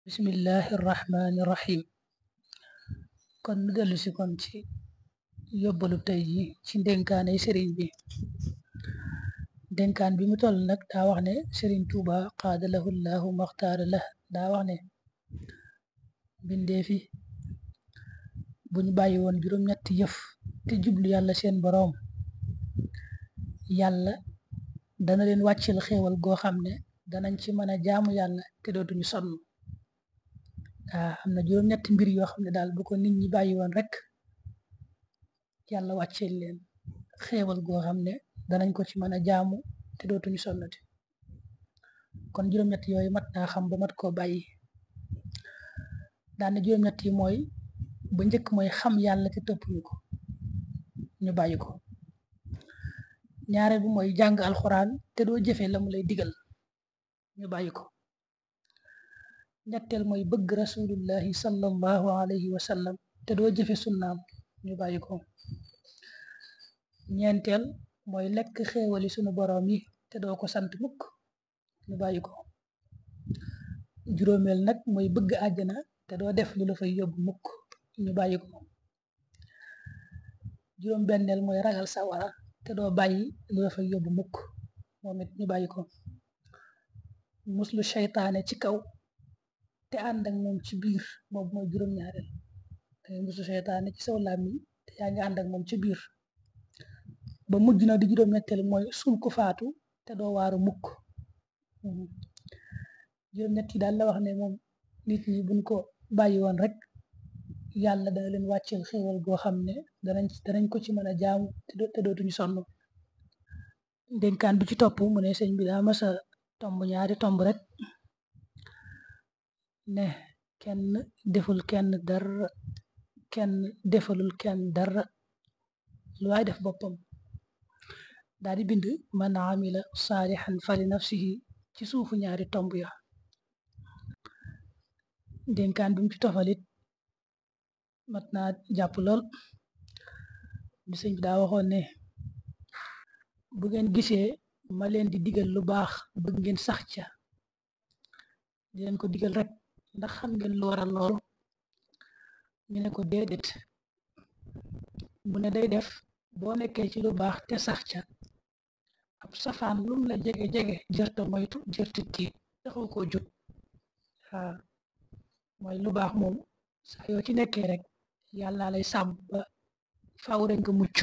bismillahi irrahmani irrahim kon nu dellu si kon ci yóbbalu tey ji ci ndénkaane sëriñ bi. dénkaan bi mu toll nag daa wax ne sëriñ Tuuba qaadalahu llahu maxtaara la daa wax ne bindeefi buñ bàyyi woon juróom-ñetti yëf te jublu yàlla seen boroom, yàlla dana leen wàccil xéewal goo xam ne danañ ci mën a jaamu yàlla te dootuñu sonn. am na juróom-ñetti mbir yoo xam ne daal bu ko nit ñi bàyyi woon rek yàlla wàcceel leen xéewal goo xam ne danañ ko ci mën a jaamu te dootuñu sonnati. kon juróom-ñett yooyu mat naa xam ba mat koo bàyyi. daane juróom-ñett yi mooy ba njëkk mooy xam yàlla te toppuñu ko, ñu bàyyi ko. ñaareel bi mooy jàng alxuraan te doo jëfee la mu lay digal, ñu bàyyi ko. ñetteel mooy bëgg rasulullahi sallallahu alayhi wa sallam te doo jëfe sunnaam, ñu bàyyi ko. ñeenteel mooy lekk xéewali sunu boroom yi te doo ko sant mukk, ñu bàyyi ko. juróomeel nag mooy bëgg àjjana te doo def lu la fay yóbbu mukk, ñu bàyyi ko. juróom benneel mooy ragal sawara te doo bàyyi lu la fay yóbbu mukk, moom it ñu bàyyi ko. muslu seytaane ci kaw te ànd ak moom ci biir, boobu mooy juróom-ñaareel. dangay muslu seytaane ci saw làmmiñ te yaa ngi ànd ak moom ci biir. ba mujj na di juróom-ñetteel mooy suul ko faatu te doo waaru mukk. juróom-ñett yi daal la wax ne moom nit ñi buñ ko bàyyi woon rek yàlla dana leen wàcceel xéewal goo xam ne danañ ko ci mën a jaamu te dootuñu sonn. dénkaan bi ci topp mu ne sëñ bi daa masa tomb ñaari tomb rek ne kenn deful kenn dara, kenn defalul kenn dara, lu waay def boppam. daal di bind man amila saalihan fali nafsihi ci suufu ñaari tomb ya. dénkaan bi mu ci tofalit mat naa jàpp lool. bi sëñ bi daa waxoon ne bu ngeen gisee ma leen di digal lu baax bëgg ngeen sax ca, di leen ko digal rek ndax xam ngeen lu waral loolu. ñu ne ko déedéet. bu ne day def boo nekkee ci lu baax te sax ca, ab safaan lum la jege-jege jërta moytu jërta tiit taxaw koo jut. mooy lu baax moom saa yoo ci nekkee rek yàlla lay sàmm ba faaw rek nga mucc.